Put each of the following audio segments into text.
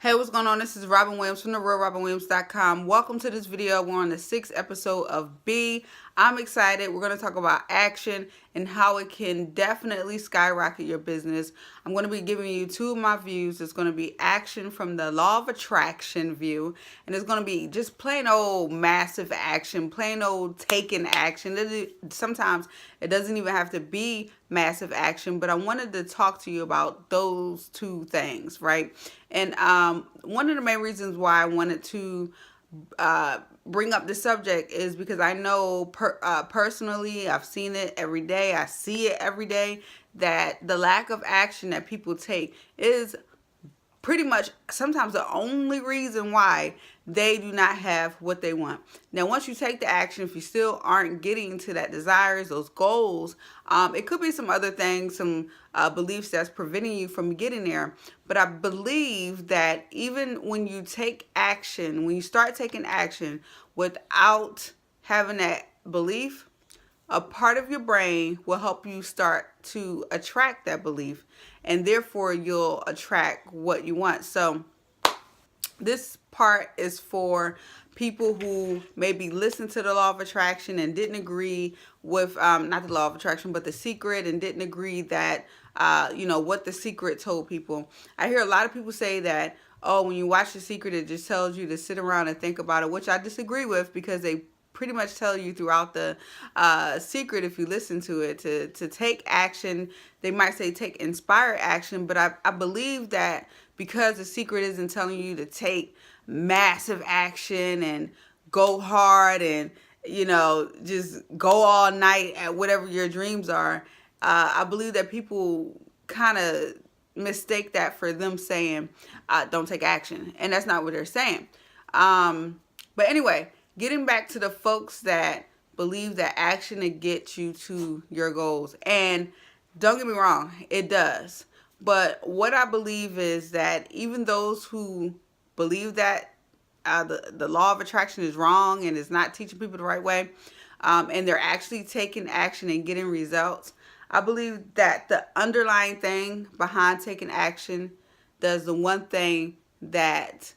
Hey, what's going on? This is Robin Williams from TheRealRobinWilliams.com. Welcome to this video. We're on the 6th episode of B. I'm excited. We're going to talk about action and how it can definitely skyrocket your business. I'm going to be giving you two of my views. It's going to be action from the law of attraction view, and it's going to be just plain old massive action, plain old taking action. Sometimes it doesn't even have to be massive action, but I wanted to talk to you about those two things, right? And one of the main reasons why I wanted to bring up this subject is because I know personally, I've seen it every day, I see it every day, that the lack of action that people take is pretty much sometimes the only reason why they do not have what they want. Now, once you take the action, if you still aren't getting to that desires, those goals, it could be some other things, some beliefs that's preventing you from getting there. But I believe that even when you take action, when you start taking action without having that belief, a part of your brain will help you start to attract that belief, and therefore you'll attract what you want. So this part is for people who maybe listened to the law of attraction and didn't agree with not the law of attraction but The Secret, and didn't agree that what The Secret told people. I hear a lot of people say that, oh, when you watch The Secret, it just tells you to sit around and think about it, which I disagree with, because they pretty much tell you throughout the Secret, if you listen to it, to take action. They might say take inspired action, but I believe that because The Secret isn't telling you to take massive action and go hard and just go all night at whatever your dreams are, I believe that people kind of mistake that for them saying don't take action, and that's not what they're saying. But anyway, getting back to the folks that believe that action to get you to your goals. And don't get me wrong, it does. But what I believe is that even those who believe that the law of attraction is wrong and is not teaching people the right way, and they're actually taking action and getting results, I believe that the underlying thing behind taking action does the one thing that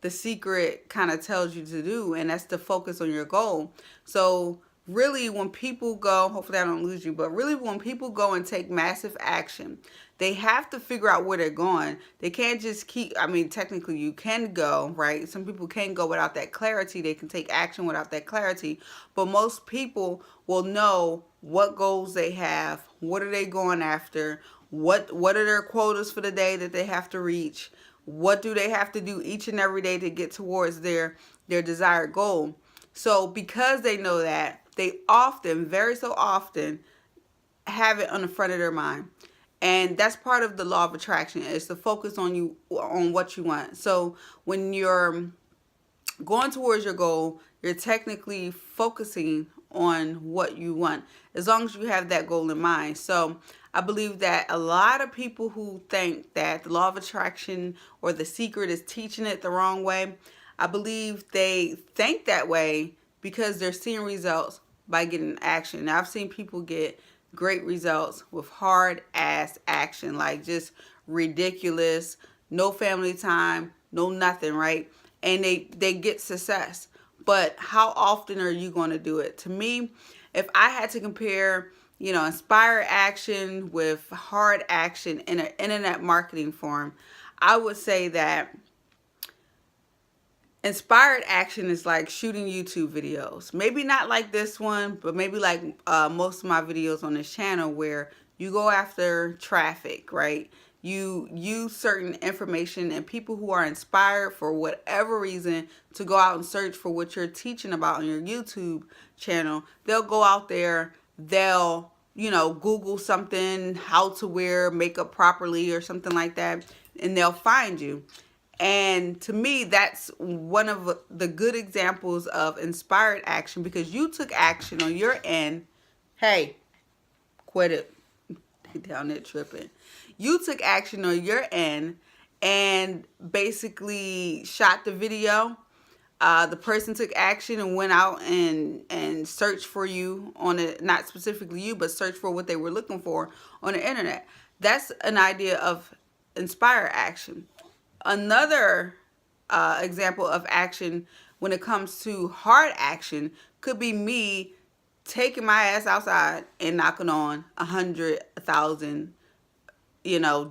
The Secret kind of tells you to do, and that's to focus on your goal. So really, when people go, hopefully I don't lose you, but really when people go and take massive action, they have to figure out where they're going. They can't just technically you can go, right? Some people can go without that clarity. They can take action without that clarity, but most people will know what goals they have, what are they going after, what are their quotas for the day that they have to reach, what do they have to do each and every day to get towards their desired goal. So because they know that, they often, very so often, have it on the front of their mind. And that's part of the law of attraction, is to focus on what you want. So when you're going towards your goal, you're technically focusing on what you want, as long as you have that goal in mind. So I believe that a lot of people who think that the law of attraction or The Secret is teaching it the wrong way, I believe they think that way because they're seeing results by getting action. Now, I've seen people get great results with hard ass action, like just ridiculous, no family time, no nothing, right? And they get success. But how often are you going to do it? To me, if I had to compare, inspired action with hard action in an internet marketing form, I would say that inspired action is like shooting YouTube videos. Maybe not like this one, but maybe like most of my videos on this channel, where you go after traffic, right? You use certain information, and people who are inspired for whatever reason to go out and search for what you're teaching about on your YouTube channel, they'll go out there, they'll Google something, how to wear makeup properly or something like that, and they'll find you. And to me, that's one of the good examples of inspired action, because you took action on your end. Hey, quit it. They down there tripping. You took action on your end and basically shot the video. The person took action and went out and searched for you on it, not specifically you, but searched for what they were looking for on the internet. That's an idea of inspired action. Another example of action when it comes to hard action could be me taking my ass outside and knocking on 100,000,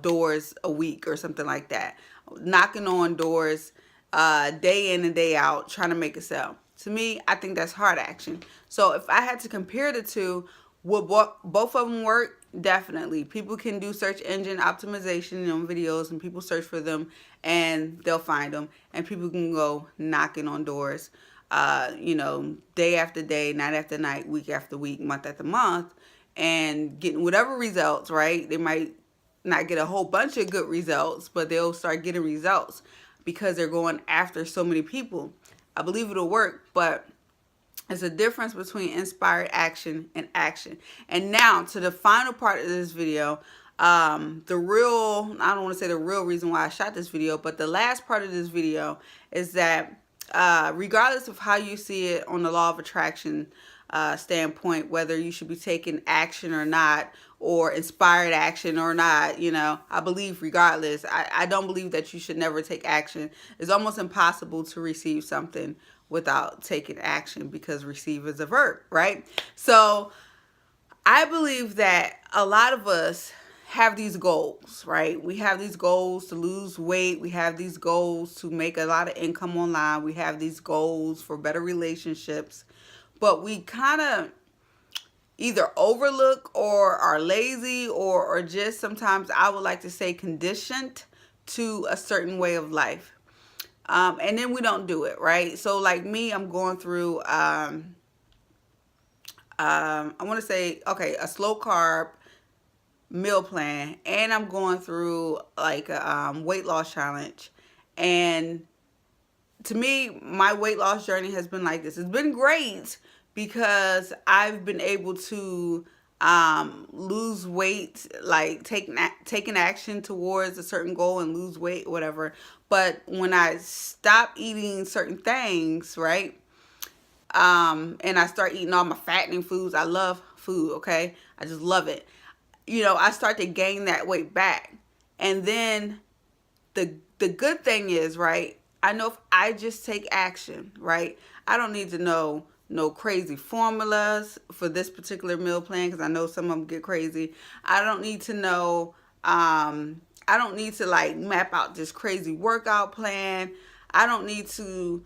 doors a week or something like that. Knocking on doors day in and day out, trying to make a sale. To me, I think that's hard action. So if I had to compare the two, would both of them work? Definitely. People can do search engine optimization on videos, and people search for them and they'll find them. And people can go knocking on doors, day after day, night after night, week after week, month after month, and getting whatever results, right? They might not get a whole bunch of good results, but they'll start getting results because they're going after so many people. I believe it'll work, but it's a difference between inspired action and action. And now to the final part of this video, I don't want to say the real reason why I shot this video, but the last part of this video is that regardless of how you see it on the law of attraction standpoint, whether you should be taking action or not, or inspired action or not, I believe regardless, I don't believe that you should never take action. It's almost impossible to receive something without taking action, because receive is a verb, right? So I believe that a lot of us have these goals, right? We have these goals to lose weight. We have these goals to make a lot of income online. We have these goals for better relationships, but we kind of either overlook or are lazy or just sometimes, I would like to say, conditioned to a certain way of life. And then we don't do it, right? So like me, I'm going through, I want to say, okay, a slow carb meal plan, and I'm going through like a weight loss challenge. And to me, my weight loss journey has been like this. It's been great because I've been able to lose weight, like taking action towards a certain goal and lose weight, whatever. But when I stop eating certain things, right, and I start eating all my fattening foods, I love food, okay? I just love it. I start to gain that weight back. And then the good thing is, right, I know if I just take action, right, I don't need to know no crazy formulas for this particular meal plan, because I know some of them get crazy. I don't need to know, I don't need to like map out this crazy workout plan. I don't need to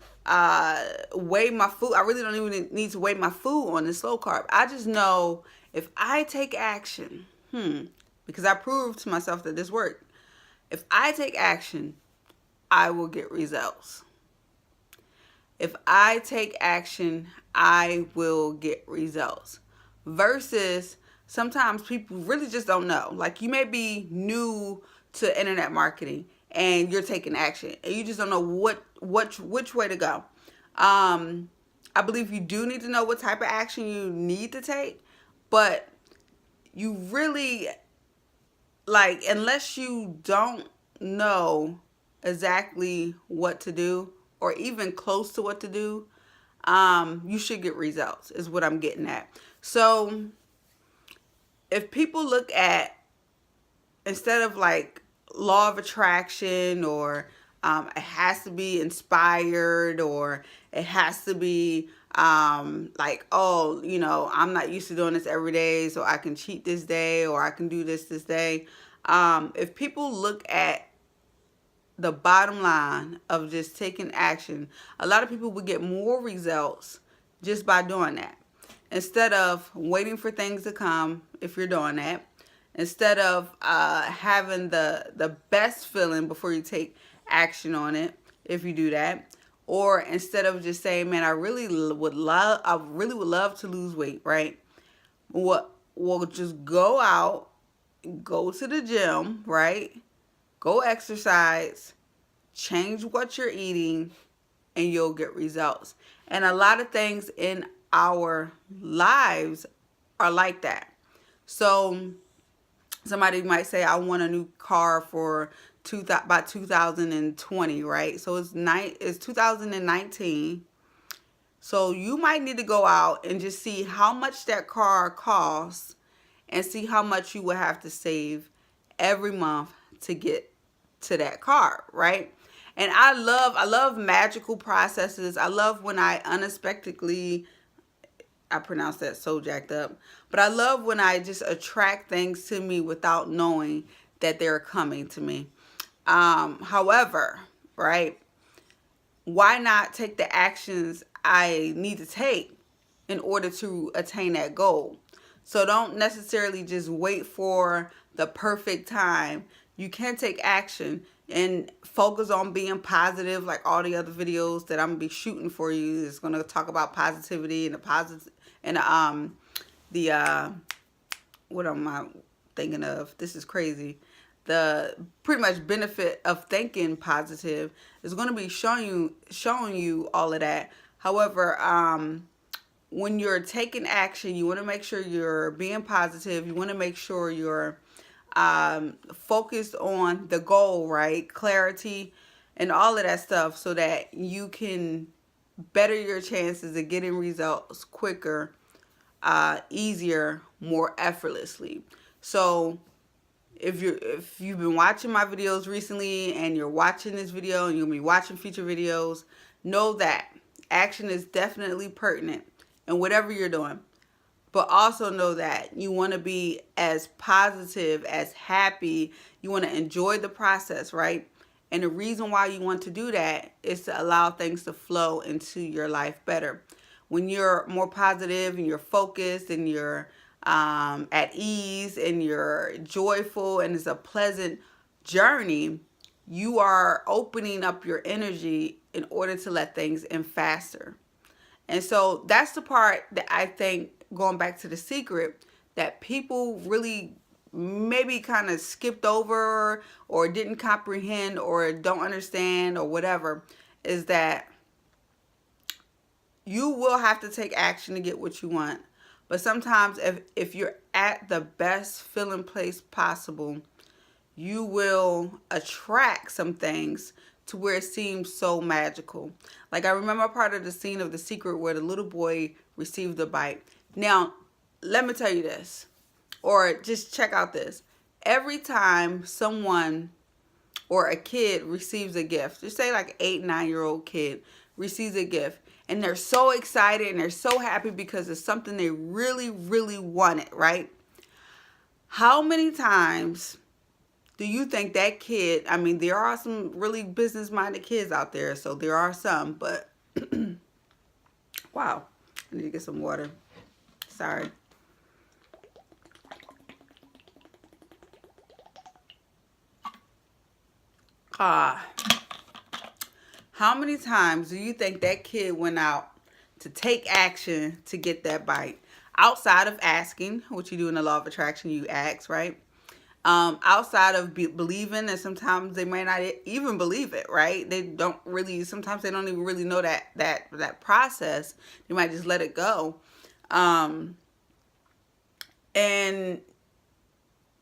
weigh my food. I really don't even need to weigh my food on the slow carb. I just know if I take action, because I proved to myself that this worked. If I take action, I will get results. If I take action, I will get results. Versus sometimes people really just don't know. Like, you may be new to internet marketing and you're taking action and you just don't know which way to go. I believe you do need to know what type of action you need to take, but you really, like, unless you don't know exactly what to do or even close to what to do, you should get results, is what I'm getting at. So if people look at, instead of like law of attraction, or it has to be inspired, or it has to be like, oh, I'm not used to doing this every day, so I can cheat this day, or I can do this day. If people look at the bottom line of just taking action, a lot of people would get more results just by doing that. Instead of waiting for things to come, if you're doing that, instead of having the best feeling before you take action on it, if you do that, or instead of just saying, man, I really would love to lose weight, right? We'll just go out, go to the gym, right? Go exercise, change what you're eating, and you'll get results. And a lot of things in our lives are like that. So somebody might say, I want a new car for by 2020, right? So it's 2019. So you might need to go out and just see how much that car costs and see how much you will have to save every month to get to that car, right? And I love magical processes. I love when I unexpectedly, I pronounce that so jacked up, but I love when I just attract things to me without knowing that they're coming to me. However, right, why not take the actions I need to take in order to attain that goal? So don't necessarily just wait for the perfect time. You can take action and focus on being positive, like all the other videos that I'm gonna be shooting for you. It's gonna talk about positivity and the positive and the what am I thinking of? This is crazy. The pretty much benefit of thinking positive is going to be showing you all of that. However, when you're taking action, you want to make sure you're being positive. You want to make sure you're focused on the goal, right? Clarity and all of that stuff, so that you can better your chances of getting results quicker, easier, more effortlessly. So if you've been watching my videos recently and you're watching this video and you'll be watching future videos, know that action is definitely pertinent in whatever you're doing. But also know that you want to be as positive, as happy. You want to enjoy the process, right? And the reason why you want to do that is to allow things to flow into your life better. When you're more positive and you're focused and you're at ease and you're joyful and it's a pleasant journey, you are opening up your energy in order to let things in faster. And so that's the part that I think, going back to The Secret, that people really maybe kind of skipped over or didn't comprehend or don't understand or whatever, is that you will have to take action to get what you want. But sometimes if you're at the best feeling place possible, you will attract some things to where it seems so magical. Like, I remember a part of the scene of The Secret where the little boy received a bite. Now, let me tell you this, or just check out this. Every time someone or a kid receives a gift, just say like an 8, 9-year-old kid receives a gift, and they're so excited and they're so happy because it's something they really, really wanted, right? How many times do you think that kid, I mean, there are some really business-minded kids out there, so there are some, but wow, I need to get some water. Sorry. How many times do you think that kid went out to take action to get that bite? Outside of asking, what you do in the law of attraction, you ask, right? Outside of believing, and sometimes they may not even believe it, right? They don't really, sometimes they don't even really know that process. They might just let it go. And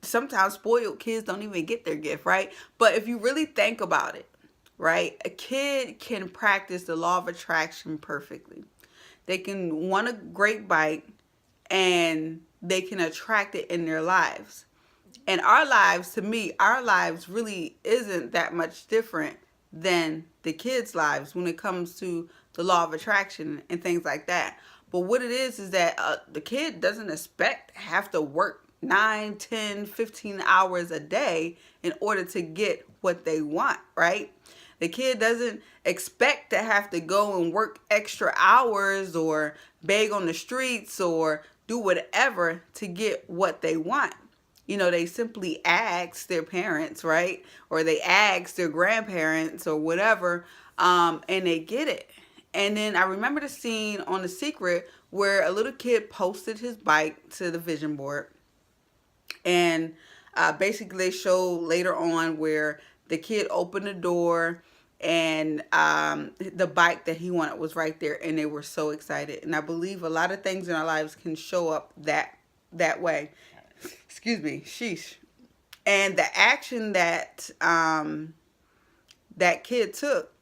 sometimes spoiled kids don't even get their gift, right? But if you really think about it, right, a kid can practice the law of attraction perfectly. They can want a great bite and they can attract it in their lives. And our lives, to me, our lives really isn't that much different than the kids' lives when it comes to the law of attraction and things like that. But what it is that the kid doesn't expect to have to work 9, 10, 15 hours a day in order to get what they want, right? The kid doesn't expect to have to go and work extra hours or beg on the streets or do whatever to get what they want. You know, they simply ask their parents, right? Or they ask their grandparents or whatever, and they get it. And then I remember the scene on The Secret where a little kid posted his bike to the vision board. And basically they show later on where the kid opened the door and the bike that he wanted was right there, and they were so excited. And I believe a lot of things in our lives can show up that way. Excuse me, sheesh. And the action that that kid took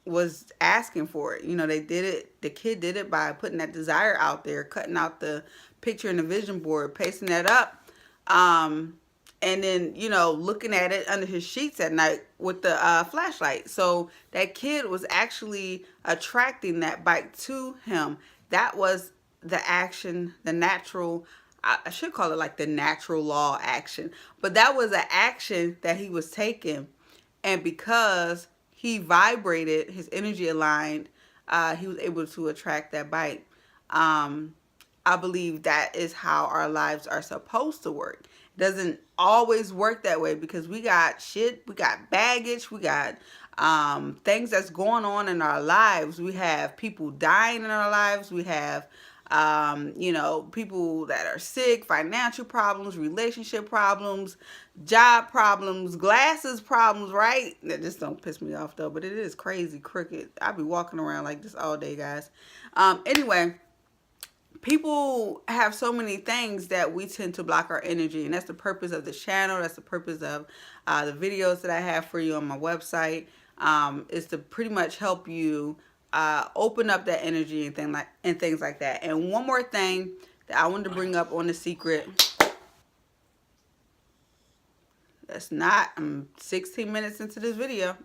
was asking for it. You know, they did it. The kid did it by putting that desire out there, cutting out the picture in the vision board, pasting that up, and then, you know, looking at it under his sheets at night with the flashlight. So that kid was actually attracting that bike to him. That was the action, the natural, I should call it like the natural law action, but that was an action that he was taking. And because he vibrated, his energy aligned, he was able to attract that bite. I believe that is how our lives are supposed to work. It doesn't always work that way because we got shit, we got baggage, we got things that's going on in our lives. We have people dying in our lives. We have you know, people that are sick, financial problems, relationship problems, job problems, glasses problems, right? That just don't piss me off though, but it is crazy crooked. I be walking around like this all day, guys. Anyway, people have so many things that we tend to block our energy, and that's the purpose of this channel. That's the purpose of the videos that I have for you on my website, is to pretty much help you open up that energy and things like that. And one more thing that I wanted to bring up on The Secret. That's not, I'm 16 minutes into this video.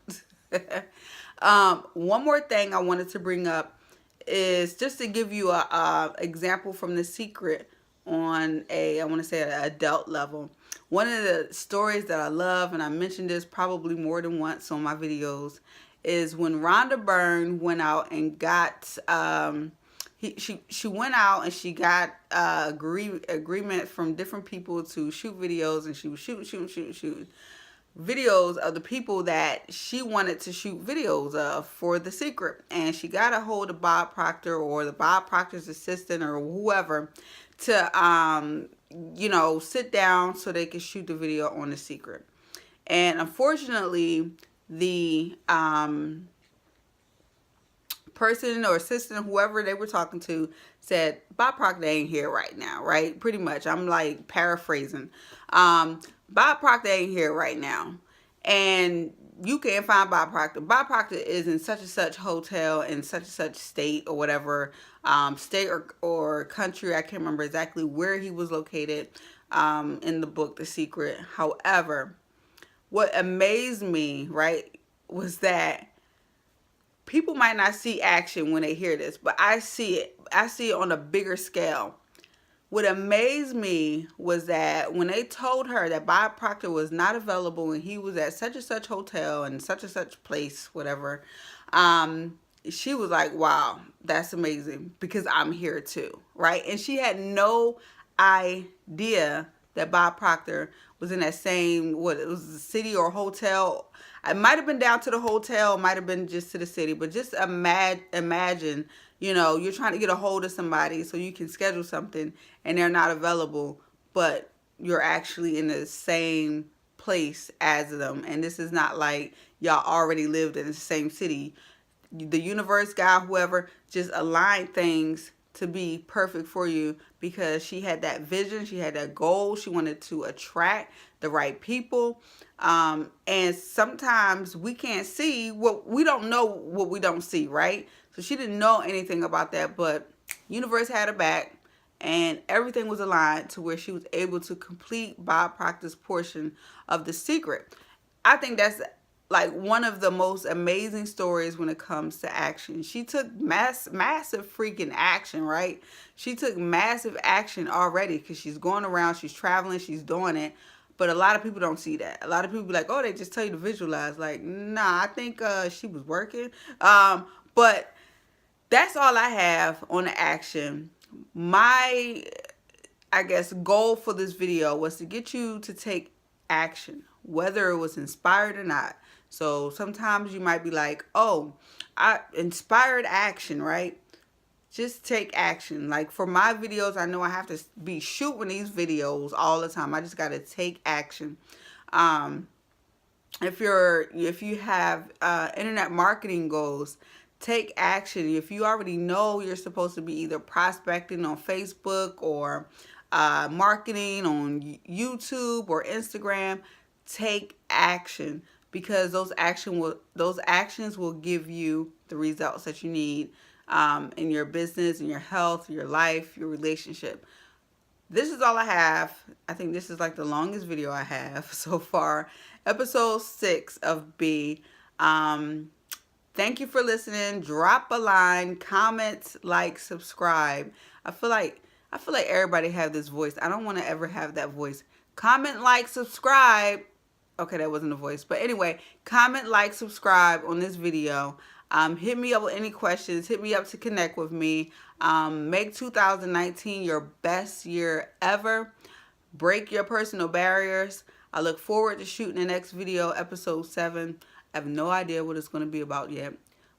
One more thing I wanted to bring up is just to give you a example from The Secret on I want to say an adult level. One of the stories that I love, and I mentioned this probably more than once on my videos, is when Rhonda Byrne went out and got she went out and she got agreement from different people to shoot videos, and she was shooting videos of the people that she wanted to shoot videos of for The Secret. And she got a hold of Bob Proctor or the Bob Proctor's assistant or whoever to you know, sit down so they could shoot the video on The Secret. And unfortunately, the person or assistant, whoever they were talking to, said Bob Proctor ain't here right now, right? Pretty much. I'm like paraphrasing. Bob Proctor ain't here right now, and you can't find Bob Proctor. Bob Proctor is in such and such hotel in such and such state or whatever, state or country. I can't remember exactly where he was located in the book The Secret. However, what amazed me, right, was that people might not see action when they hear this, but I see it. I see it on a bigger scale. What amazed me was that when they told her that Bob Proctor was not available and he was at such and such hotel and such place, whatever, she was like, wow, that's amazing because I'm here too, right? And she had no idea that Bob Proctor was in that same, what, it was a city or hotel. It might have been down to the hotel, might have been just to the city, but just imagine, you know, you're trying to get a hold of somebody so you can schedule something and they're not available, but you're actually in the same place as them. And this is not like y'all already lived in the same city. The universe, God, whoever, just aligned things to be perfect for you because she had that vision. She had that goal. She wanted to attract the right people. And sometimes we can't see what we don't know, what we don't see, right? So she didn't know anything about that, but universe had her back and everything was aligned to where she was able to complete Bob Proctor's portion of The Secret. I think that's like one of the most amazing stories when it comes to action. She took massive freaking action, right? She took massive action already because she's going around, she's traveling, she's doing it. But a lot of people don't see that. A lot of people be like, oh, they just tell you to visualize. Like, nah, I think she was working. But that's all I have on the action. My, I guess, goal for this video was to get you to take action, whether it was inspired or not. So sometimes you might be like, oh, I inspired action, right? Just take action. Like for my videos, I know I have to be shooting these videos all the time. I just got to take action. If you have internet marketing goals, take action. If you already know you're supposed to be either prospecting on Facebook or marketing on YouTube or Instagram, take action, because those actions will give you the results that you need in your business, in your health, your life, your relationship. this is all I have. I think this is like the longest video I have so far. Episode 6 of B. Thank you for listening. Drop a line, comment, like, subscribe. I feel like everybody have this voice. I don't want to ever have that voice. Comment, like, subscribe. Okay, that wasn't a voice. But anyway, comment, like, subscribe on this video. Hit me up with any questions. Hit me up to connect with me. Make 2019 your best year ever. Break your personal barriers. I look forward to shooting the next video, episode 7. I have no idea what it's going to be about yet.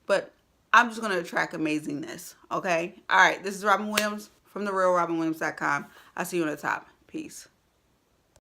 But I'm just going to attract amazingness. Okay? All right. This is Robin Williams from TheRealRobinWilliams.com. I'll see you on the top. Peace.